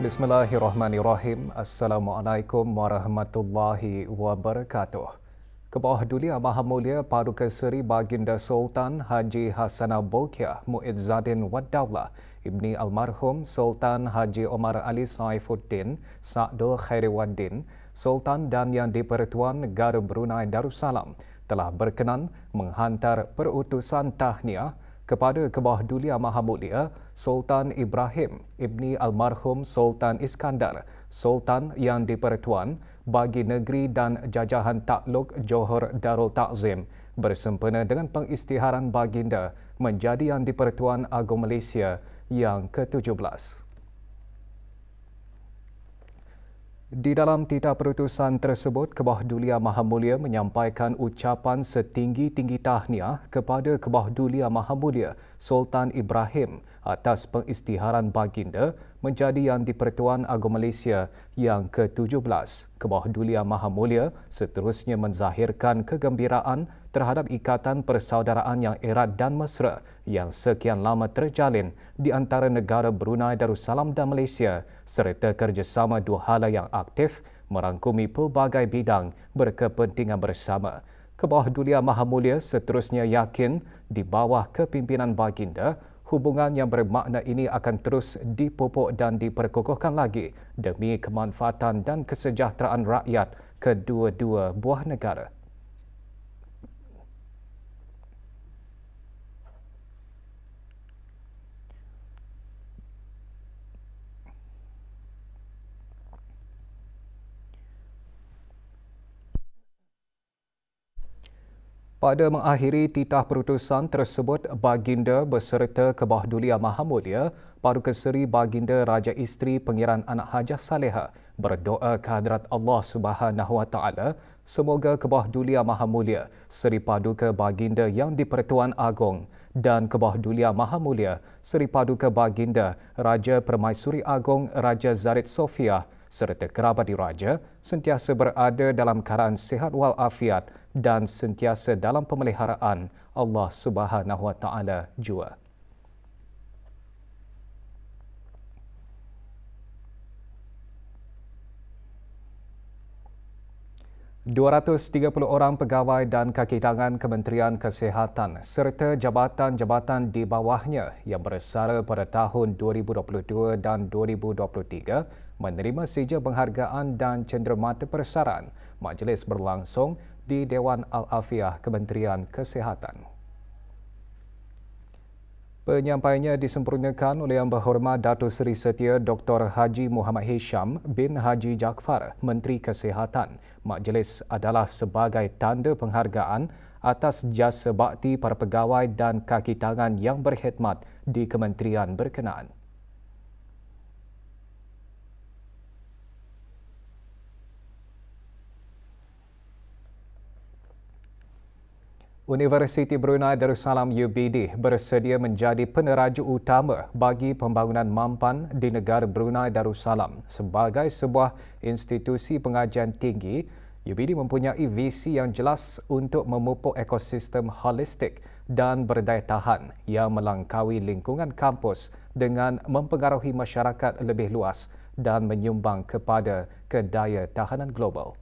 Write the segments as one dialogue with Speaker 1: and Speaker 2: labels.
Speaker 1: Bismillahirrahmanirrahim. Assalamualaikum warahmatullahi wabarakatuh. Kebawah Dulia Maha Mulia Paduka Seri Baginda Sultan Haji Hassanah Bolkiah Muizzaddin Wad Daulah Ibni Almarhum Sultan Haji Omar Ali Saifuddin Sa'dul Khairiwaddin Sultan dan Yang di-Pertuan Negara Brunei Darussalam telah berkenan menghantar perutusan tahniah kepada Kebawah Dulia Maha Mulia Sultan Ibrahim Ibni Almarhum Sultan Iskandar Sultan Yang di-Pertuan bagi negeri dan jajahan takluk Johor Darul Ta'zim bersempena dengan pengisytiharan baginda menjadi Yang di-Pertuan Agong Malaysia yang ke-17. Di dalam titah perutusan tersebut, Kebawah Dulia Maha Mulia menyampaikan ucapan setinggi-tinggi tahniah kepada Kebawah Dulia Maha Mulia Sultan Ibrahim atas pengisytiharan baginda menjadi Yang di-Pertuan Agong Malaysia yang ke-17. Kebawah Dulia Maha Mulia seterusnya menzahirkan kegembiraan terhadap ikatan persaudaraan yang erat dan mesra yang sekian lama terjalin di antara negara Brunei Darussalam dan Malaysia serta kerjasama dua hala yang aktif merangkumi pelbagai bidang berkepentingan bersama. Kebawah Dulia Maha Mulia seterusnya yakin di bawah kepimpinan baginda, hubungan yang bermakna ini akan terus dipupuk dan diperkukuhkan lagi demi kemanfaatan dan kesejahteraan rakyat kedua-dua buah negara. Pada mengakhiri titah perutusan tersebut, baginda beserta Kebawah Dulia Maha Mulia Paduka Seri Baginda Raja Isteri Pangeran Anak Hajah Saleha berdoa kehadrat Allah Subhanahu Wa Taala semoga Kebawah Dulia Maha Mulia Seri Paduka Baginda Yang di-Pertuan Agong dan Kebawah Dulia Maha Mulia Seri Paduka Baginda Raja Permaisuri Agong Raja Zarid Sofia serta kerabat diraja sentiasa berada dalam keadaan sihat walafiat dan sentiasa dalam pemeliharaan Allah Subhanahu Wa Taala jua. $230 orang pegawai dan kaki tangan Kementerian Kesihatan serta jabatan-jabatan di bawahnya yang bersara pada tahun 2022 dan 2023 menerima sijil penghargaan dan cenderamata persaran. Majlis berlangsung di Dewan Al-Afiah Kementerian Kesihatan. Penyampaiannya disempurnakan oleh Yang Berhormat Datuk Seri Setia Dr. Haji Muhammad Hisham bin Haji Jaafar, Menteri Kesihatan. Majlis adalah sebagai tanda penghargaan atas jasa bakti para pegawai dan kaki tangan yang berkhidmat di kementerian berkenaan. Universiti Brunei Darussalam UBD bersedia menjadi peneraju utama bagi pembangunan mampan di negara Brunei Darussalam. Sebagai sebuah institusi pengajian tinggi, UBD mempunyai visi yang jelas untuk memupuk ekosistem holistik dan berdaya tahan yang melangkaui lingkungan kampus dengan mempengaruhi masyarakat lebih luas dan menyumbang kepada kedaya tahanan global.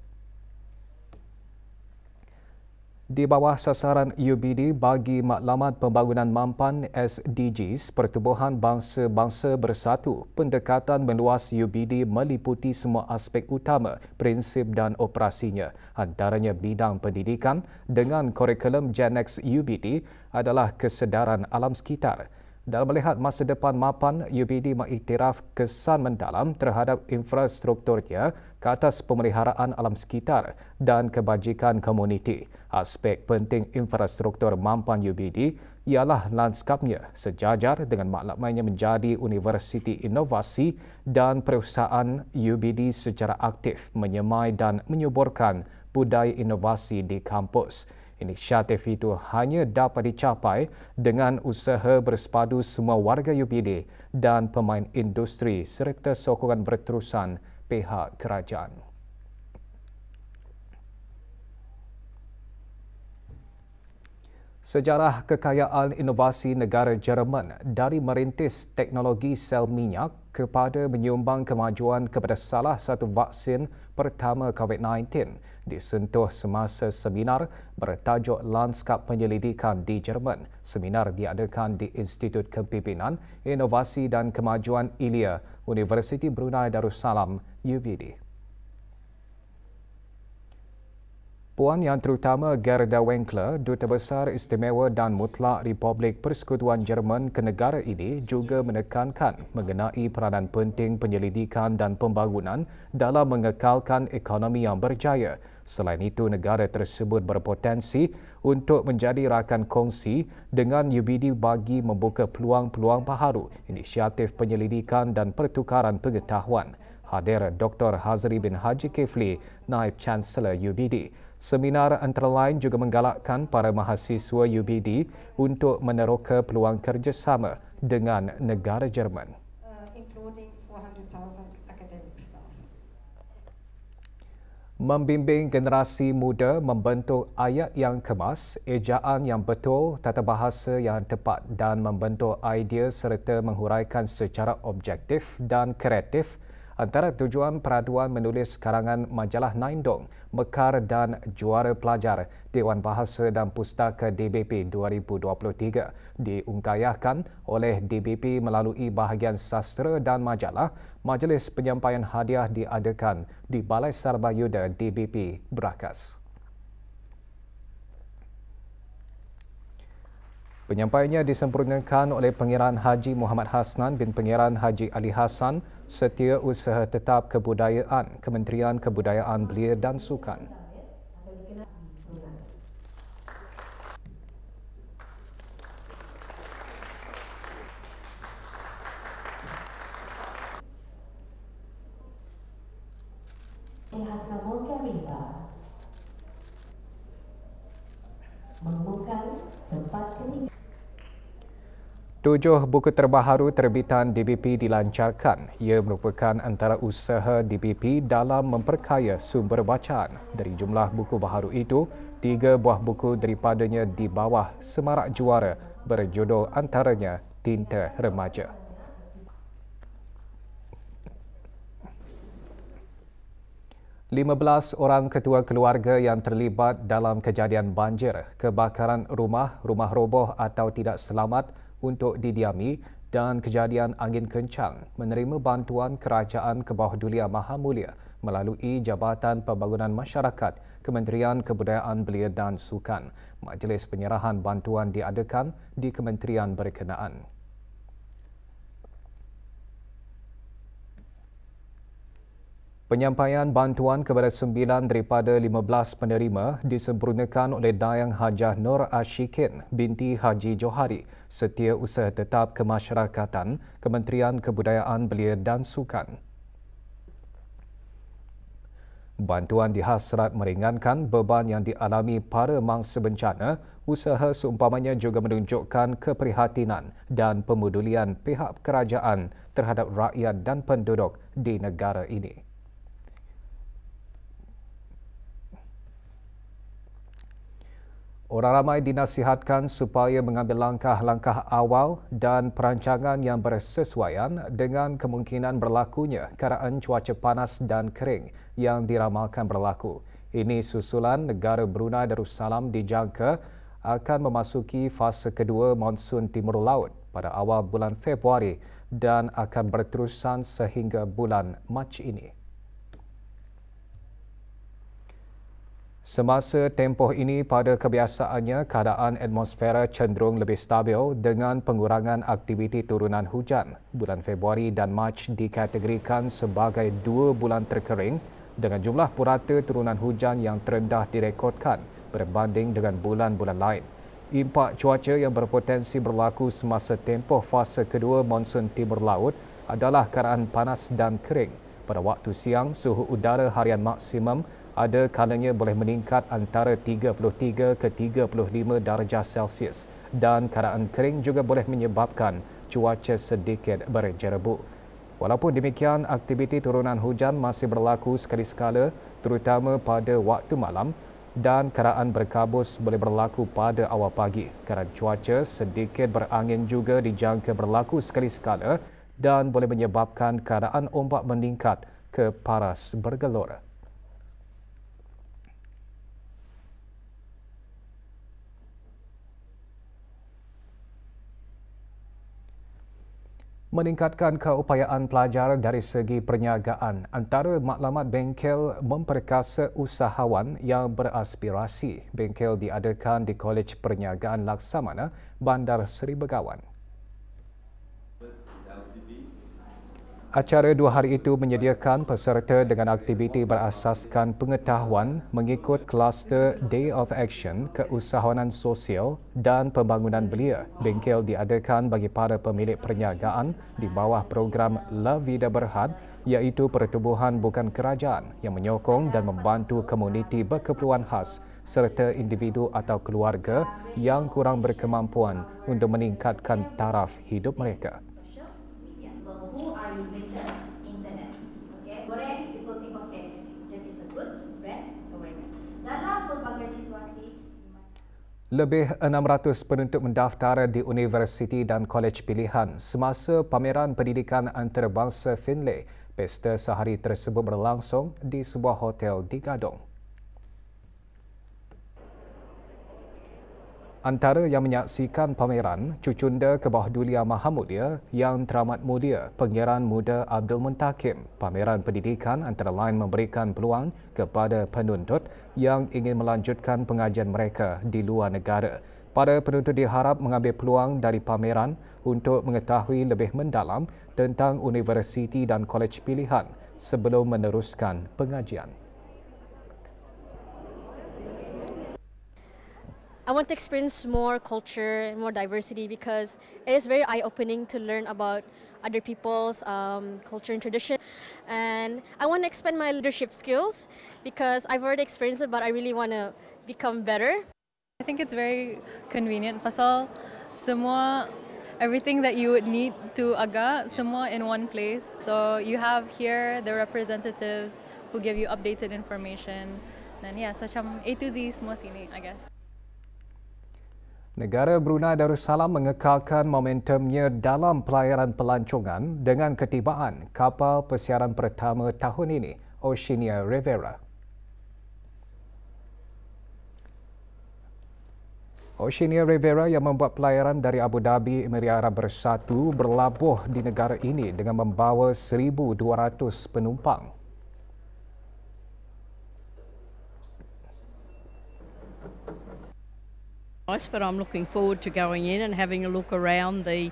Speaker 1: Di bawah sasaran UBD bagi Maklumat Pembangunan Mampan SDGs, Pertubuhan Bangsa-Bangsa Bersatu, pendekatan meluas UBD meliputi semua aspek utama, prinsip dan operasinya. Antaranya bidang pendidikan dengan kurikulum Gen X UBD adalah kesedaran alam sekitar. Dalam melihat masa depan mapan, UBD mengiktiraf kesan mendalam terhadap infrastrukturnya ke atas pemeliharaan alam sekitar dan kebajikan komuniti. Aspek penting infrastruktur mampan UBD ialah lanskapnya sejajar dengan maklumatnya menjadi universiti inovasi dan perusahaan. UBD secara aktif menyemai dan menyuburkan budaya inovasi di kampus. Inisiatif itu hanya dapat dicapai dengan usaha bersepadu semua warga UBD dan pemain industri serta sokongan berterusan pihak kerajaan. Sejarah kekayaan inovasi negara Jerman dari merintis teknologi sel minyak kepada menyumbang kemajuan kepada salah satu vaksin pertama COVID-19 disentuh semasa seminar bertajuk Lanskap Penyelidikan di Jerman. Seminar diadakan di Institut Kepimpinan, Inovasi dan Kemajuan Ilya, Universiti Brunei Darussalam, UBD. Puan Yang Terutama Gerda Winkler, Duta Besar Istimewa dan Mutlak Republik Persekutuan Jerman ke negara ini juga menekankan mengenai peranan penting penyelidikan dan pembangunan dalam mengekalkan ekonomi yang berjaya. Selain itu, negara tersebut berpotensi untuk menjadi rakan kongsi dengan UBD bagi membuka peluang-peluang baharu, inisiatif penyelidikan dan pertukaran pengetahuan. Hadir Dr. Hazri bin Haji Kifli, Naib Chancellor UBD. Seminar antara lain juga menggalakkan para mahasiswa UBD untuk meneroka peluang kerjasama dengan negara Jerman. Membimbing generasi muda membentuk ayat yang kemas, ejaan yang betul, tata bahasa yang tepat dan membentuk idea serta menghuraikan secara objektif dan kreatif antara tujuan peraduan menulis karangan majalah Naindong, Mekar dan Juara Pelajar Dewan Bahasa dan Pustaka DBP 2023 diungkayahkan oleh DBP melalui bahagian sastra dan majalah. Majlis penyampaian hadiah diadakan di Balai Sarbayuda DBP Berakas. Penyampaiannya disempurnakan oleh Pengiran Haji Muhammad Hasnan bin Pengiran Haji Ali Hassan, Setiausaha Tetap Kebudayaan, Kementerian Kebudayaan Belia dan Sukan.
Speaker 2: Mengumumkan tempat ketiga.
Speaker 1: 7 buku terbaharu terbitan DBP dilancarkan. Ia merupakan antara usaha DBP dalam memperkaya sumber bacaan. Dari jumlah buku baharu itu, 3 buah buku daripadanya di bawah semarak juara berjudul antaranya Tinta Remaja. Lima belas orang ketua keluarga yang terlibat dalam kejadian banjir, kebakaran rumah roboh atau tidak selamat untuk didiami dan kejadian angin kencang menerima bantuan Kerajaan Kebahdulian Maha Mulia melalui Jabatan Pembangunan Masyarakat, Kementerian Kebudayaan Belia dan Sukan. Majlis penyerahan bantuan diadakan di kementerian berkenaan. Penyampaian bantuan kepada 9 daripada 15 penerima disempurnakan oleh Dayang Hajah Nur Ashikin binti Haji Johari, Setiausaha Tetap Kemasyarakatan, Kementerian Kebudayaan Belia dan Sukan. Bantuan dihasrat meringankan beban yang dialami para mangsa bencana. Usaha seumpamanya juga menunjukkan keprihatinan dan pemedulian pihak kerajaan terhadap rakyat dan penduduk di negara ini. Orang ramai dinasihatkan supaya mengambil langkah-langkah awal dan perancangan yang bersesuaian dengan kemungkinan berlakunya keadaan cuaca panas dan kering yang diramalkan berlaku. Ini susulan negara Brunei Darussalam dijangka akan memasuki fasa kedua monsun Timur Laut pada awal bulan Februari dan akan berterusan sehingga bulan Mac ini. Semasa tempoh ini, pada kebiasaannya, keadaan atmosfera cenderung lebih stabil dengan pengurangan aktiviti turunan hujan. Bulan Februari dan Mac dikategorikan sebagai 2 bulan terkering dengan jumlah purata turunan hujan yang terendah direkodkan berbanding dengan bulan-bulan lain. Impak cuaca yang berpotensi berlaku semasa tempoh fasa kedua monsun Timur Laut adalah keadaan panas dan kering. Pada waktu siang, suhu udara harian maksimum ada kalanya boleh meningkat antara 33 ke 35 darjah Celsius dan keadaan kering juga boleh menyebabkan cuaca sedikit berjerebuk. Walaupun demikian, aktiviti turunan hujan masih berlaku sekali sekala terutama pada waktu malam. dan keadaan berkabus boleh berlaku pada awal pagi. Keadaan cuaca sedikit berangin juga dijangka berlaku sekali sekala dan boleh menyebabkan keadaan ombak meningkat ke paras bergelora. Meningkatkan keupayaan pelajar dari segi perniagaan. Antara maklumat bengkel memperkasa usahawan yang beraspirasi. Bengkel diadakan di Kolej Perniagaan Laksamana, Bandar Seri Begawan. Acara 2 hari itu menyediakan peserta dengan aktiviti berasaskan pengetahuan mengikut kluster Day of Action, keusahawanan sosial dan pembangunan belia. Bengkel diadakan bagi para pemilik perniagaan di bawah program La Vida Berhad, iaitu pertubuhan bukan kerajaan yang menyokong dan membantu komuniti berkeperluan khas serta individu atau keluarga yang kurang berkemampuan untuk meningkatkan taraf hidup mereka.
Speaker 3: Who are using the internet? Okay, goreng, people think of KFC. That is a good brand awareness. Dalam berbagai situasi.
Speaker 1: Lebih 600 penuntut mendaftar di universiti dan kolej pilihan semasa pameran pendidikan antarabangsa Finlay. Pesta sehari tersebut berlangsung di sebuah hotel di Gadong. Antara yang menyaksikan pameran, Cucunda Kebawah Dulia Mahamudia yang teramat mulia Pengiran Muda Abdul Muntakim. Pameran pendidikan antara lain memberikan peluang kepada penuntut yang ingin melanjutkan pengajian mereka di luar negara. Para penuntut diharap mengambil peluang dari pameran untuk mengetahui lebih mendalam tentang universiti dan kolej pilihan sebelum meneruskan pengajian.
Speaker 4: I want to experience more culture, more diversity, because it is very eye-opening to learn about other people's culture and tradition. And I want to expand my leadership skills because I've already experienced it, but I really want to become better.
Speaker 5: I think it's very convenient pasal everything that you would need to aga, semua in one place. So you have here the representatives who give you updated information. Dan yeah, macam A to Z semua sini, I guess.
Speaker 1: Negara Brunei Darussalam mengekalkan momentumnya dalam pelayaran pelancongan dengan ketibaan kapal pesiaran pertama tahun ini, Oceania Rivera. Oceania Rivera yang membuat pelayaran dari Abu Dhabi, Emirat Arab Bersatu berlabuh di negara ini dengan membawa 1,200 penumpang.
Speaker 6: But I'm looking forward to going in and having a look around the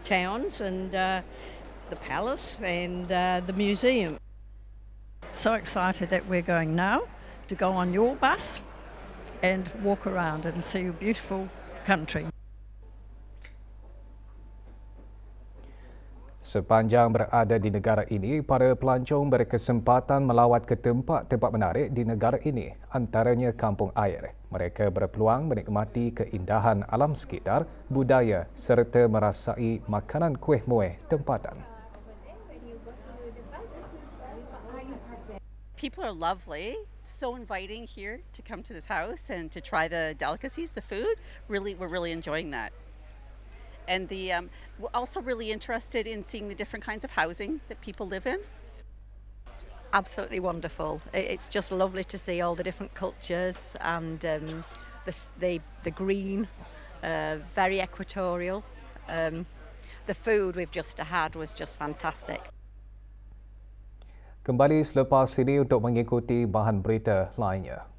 Speaker 6: towns and the palace and the museum.
Speaker 7: So excited that we're going now to go on your bus and walk around and see a beautiful country.
Speaker 1: Sepanjang berada di negara ini, para pelancong berkesempatan melawat ke tempat-tempat menarik di negara ini, antaranya kampung air. Mereka berpeluang menikmati keindahan alam sekitar, budaya serta merasai makanan kuih muih tempatan.
Speaker 8: People are lovely, so inviting here to come to this house and to try the delicacies, the food. We're really enjoying that. And we're also really interested in seeing the different kinds of housing that people live in.
Speaker 9: Absolutely wonderful. It's just lovely to see all the different cultures and the green, very equatorial. The food we've just had was just fantastic.
Speaker 1: Kembali selepas ini untuk mengikuti bahan berita lainnya.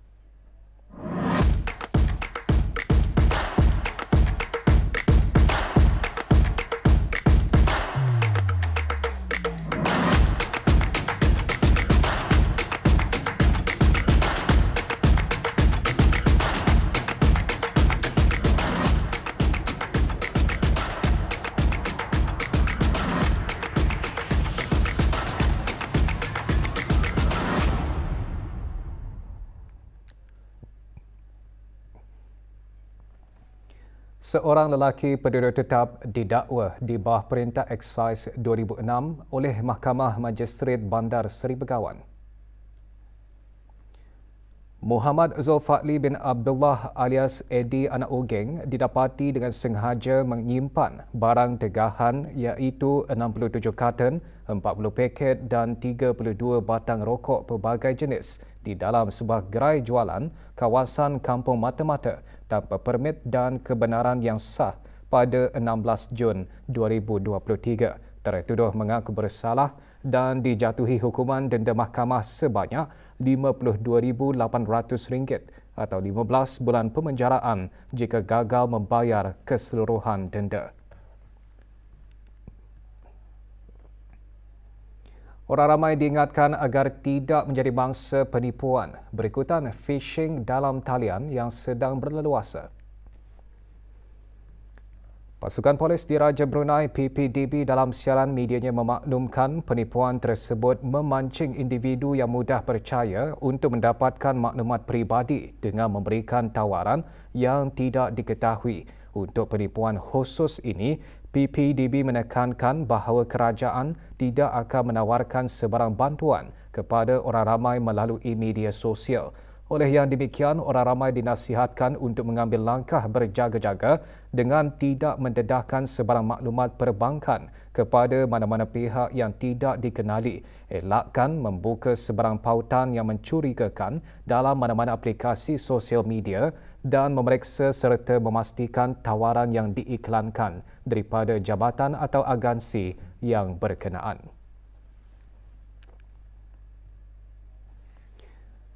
Speaker 1: Seorang lelaki penduduk tetap didakwa di bawah Perintah Eksais 2006 oleh Mahkamah Magistrate Bandar Seri Begawan. Muhammad Zulfaqli bin Abdullah alias Eddie anak Ogeng didapati dengan sengaja menyimpan barang tegahan iaitu 67 karton, 40 paket dan 32 batang rokok pelbagai jenis di dalam sebuah gerai jualan kawasan Kampung Mata-Mata tanpa permit dan kebenaran yang sah pada 16 Jun 2023. Tertuduh mengaku bersalah dan dijatuhi hukuman denda mahkamah sebanyak RM52,800 atau 15 bulan pemenjaraan jika gagal membayar keseluruhan denda. Orang ramai diingatkan agar tidak menjadi mangsa penipuan berikutan phishing dalam talian yang sedang berleluasa. Pasukan Polis Diraja Brunei PPDB dalam siaran medianya memaklumkan penipuan tersebut memancing individu yang mudah percaya untuk mendapatkan maklumat peribadi dengan memberikan tawaran yang tidak diketahui. Untuk penipuan khusus ini, PPDB menekankan bahawa kerajaan tidak akan menawarkan sebarang bantuan kepada orang ramai melalui media sosial. Oleh yang demikian, orang ramai dinasihatkan untuk mengambil langkah berjaga-jaga dengan tidak mendedahkan sebarang maklumat perbankan kepada mana-mana pihak yang tidak dikenali. Elakkan membuka sebarang pautan yang mencurigakan dalam mana-mana aplikasi sosial media dan memeriksa serta memastikan tawaran yang diiklankan daripada jabatan atau agensi yang berkenaan.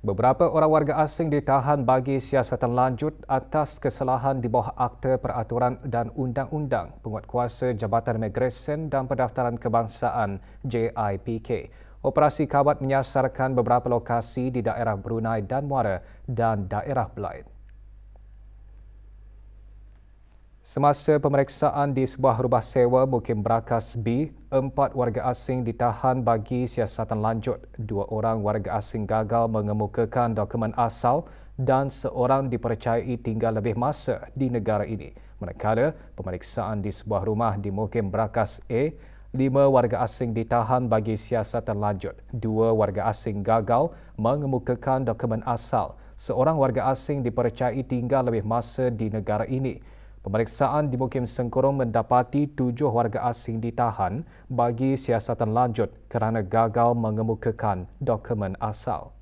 Speaker 1: Beberapa orang warga asing ditahan bagi siasatan lanjut atas kesalahan di bawah Akta Peraturan dan Undang-Undang Penguatkuasa Jabatan Imigresen dan Pendaftaran Kebangsaan JIPK. Operasi Kawat menyasarkan beberapa lokasi di daerah Brunei dan Muara dan daerah Belaid. Semasa pemeriksaan di sebuah rumah sewa Mukim Brakas B, 4 warga asing ditahan bagi siasatan lanjut. 2 orang warga asing gagal mengemukakan dokumen asal dan seorang dipercayai tinggal lebih masa di negara ini. Manakala pemeriksaan di sebuah rumah di Mukim Brakas A, 5 warga asing ditahan bagi siasatan lanjut. 2 warga asing gagal mengemukakan dokumen asal. Seorang warga asing dipercayai tinggal lebih masa di negara ini. Pemeriksaan di Mukim Sengkurung mendapati 7 warga asing ditahan bagi siasatan lanjut kerana gagal mengemukakan dokumen asal.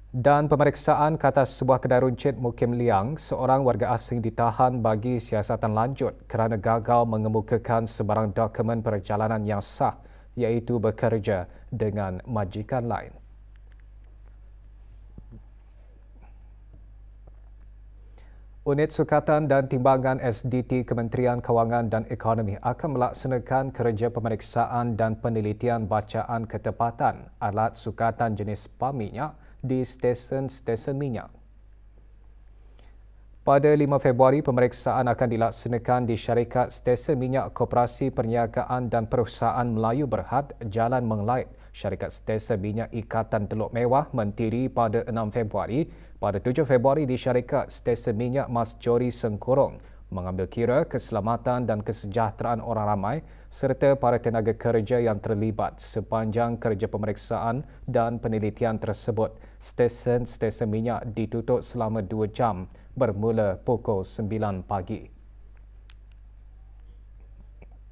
Speaker 1: Dan pemeriksaan ke atas sebuah kedai runcit Mukim Liang, seorang warga asing ditahan bagi siasatan lanjut kerana gagal mengemukakan sebarang dokumen perjalanan yang sah iaitu bekerja dengan majikan lain. Unit Sukatan dan Timbangan SDT Kementerian Kewangan dan Ekonomi akan melaksanakan kerja pemeriksaan dan penelitian bacaan ketepatan alat sukatan jenis pam minyak di stesen-stesen minyak. Pada 5 Februari, pemeriksaan akan dilaksanakan di syarikat stesen minyak Koperasi Perniagaan dan Perusahaan Melayu Berhad, Jalan Menglait. Syarikat stesen minyak Ikatan Teluk Mewah Mentiri pada 6 Februari. Pada 7 Februari di syarikat stesen minyak Mas Jori Sengkurung mengambil kira keselamatan dan kesejahteraan orang ramai serta para tenaga kerja yang terlibat sepanjang kerja pemeriksaan dan penelitian tersebut. Stesen-stesen minyak ditutup selama 2 jam bermula pukul 9 pagi.